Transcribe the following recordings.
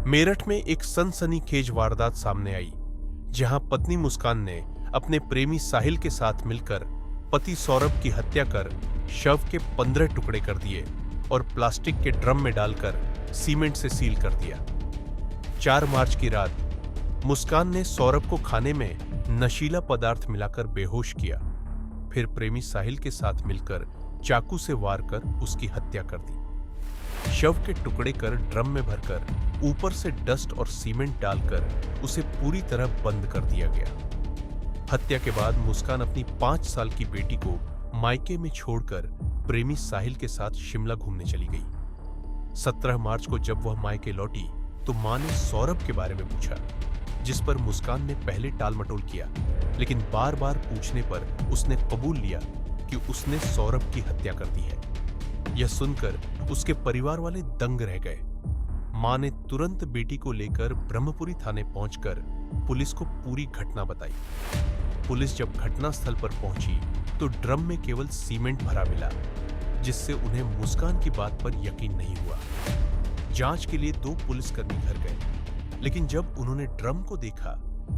मेरठ में एक सनसनीखेज वारदात सामने आई, जहां पत्नी मुस्कान ने अपने प्रेमी साहिल के साथ मिलकर पति सौरभ की हत्या कर शव के 15 टुकड़े कर दिए और प्लास्टिक के ड्रम में डालकर सीमेंट से सील कर दिया। 4 मार्च की रात मुस्कान ने सौरभ को खाने में नशीला पदार्थ मिलाकर बेहोश किया, फिर प्रेमी साहिल के साथ मिलकर चाकू से वार कर उसकी हत्या कर दी। शव के टुकड़े कर ड्रम में भरकर ऊपर से डस्ट और सीमेंट डालकर उसे पूरी तरह बंद कर दिया गया। हत्या के बाद मुस्कान अपनी 5 साल की बेटी को मायके में छोड़कर प्रेमी साहिल के साथ शिमला घूमने चली गई। 17 मार्च को जब वह मायके लौटी तो मां ने सौरभ के बारे में पूछा, जिस पर मुस्कान ने पहले टालमटोल किया, लेकिन बार बार पूछने पर उसने कबूल लिया कि उसने सौरभ की हत्या कर दी है। यह सुनकर उसके परिवार वाले दंग रह गए। मां ने तुरंत बेटी को लेकर ब्रह्मपुरी थाने पहुंचकर पुलिस को पूरी घटना बताई। पुलिस जब घटनास्थल पर पहुंची तो ड्रम में केवल सीमेंट भरा मिला, जिससे उन्हें मुस्कान की बात पर यकीन नहीं हुआ। जांच के लिए 2 पुलिसकर्मी घर गए, लेकिन जब उन्होंने ड्रम को देखा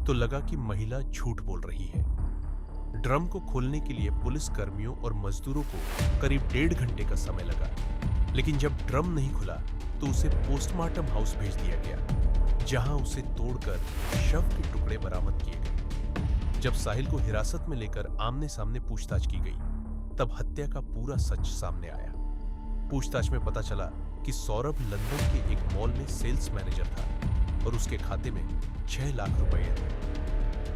तो लगा कि महिला झूठ बोल रही है। ड्रम को खोलने के लिए पुलिस कर्मियों और मजदूरों को करीब 1.5 घंटे का समय लगा, लेकिन जब ड्रम नहीं खुला तो उसे पोस्टमार्टम हाउस भेज दिया गया, जहां उसे तोड़कर शव के टुकड़े बरामद किए गए। जब साहिल को हिरासत में लेकर आमने सामने पूछताछ की गई, तब हत्या का पूरा सच सामने आया। पूछताछ में पता चला कि सौरभ लंदन के एक मॉल में सेल्स मैनेजर था और उसके खाते में 6 लाख रुपए थे।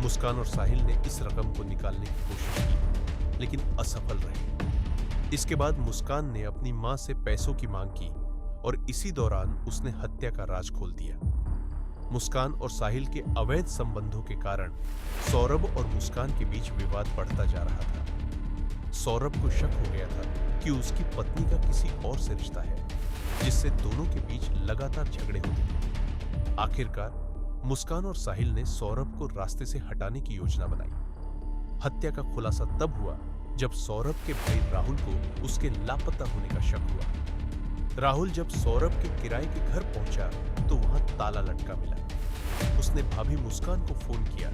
मुस्कान और साहिल ने इस रकम को निकालने की कोशिश की, लेकिन असफल रहे। इसके बाद मुस्कान ने अपनी मां से पैसों की मांग की और इसी दौरान उसने हत्या का राज खोल दिया। मुस्कान और साहिल के अवैध संबंधों के कारण सौरभ और मुस्कान के बीच विवाद बढ़ता जा रहा था। सौरभ को शक हो गया था कि उसकी पत्नी का किसी और से रिश्ता है, जिससे दोनों के बीच लगातार झगड़े होते थे। आखिरकार मुस्कान और साहिल ने सौरभ को रास्ते से हटाने की योजना बनाई। हत्या का खुलासा तब हुआ जब सौरभ के भाई राहुल को उसके लापता होने का शक हुआ। राहुल जब सौरभ के किराए के घर पहुंचा तो वहां ताला लटका मिला। उसने भाभी मुस्कान को फोन किया,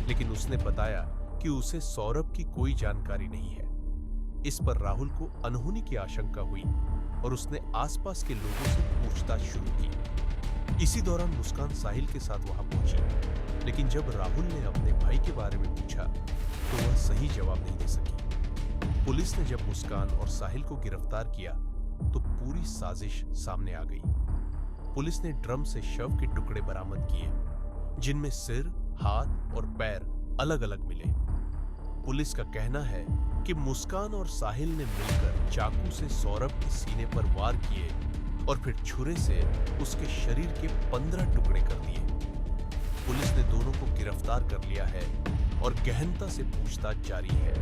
लेकिन उसने बताया कि उसे सौरभ की कोई जानकारी नहीं है। इस पर राहुल को अनहोनी की आशंका हुई और उसने आसपास के लोगों से पूछताछ शुरू की। इसी दौरान मुस्कान साहिल के साथ वहां पहुंची, लेकिन जब राहुल ने अपने भाई के बारे में पूछा तो वह सही जवाब नहीं दे सकी। पुलिस ने जब मुस्कान और साहिल को गिरफ्तार किया तो पूरी साजिश सामने आ गई। पुलिस ने ड्रम से शव के टुकड़े बरामद किए, जिनमें सिर, हाथ और पैर अलग अलग मिले। पुलिस का कहना है कि मुस्कान और साहिल ने मिलकर चाकू से सौरभ के सीने पर वार किए और फिर छुरे से उसके शरीर के 15 टुकड़े कर दिए। पुलिस ने दोनों को गिरफ्तार कर लिया है और गहनता से पूछताछ जारी है।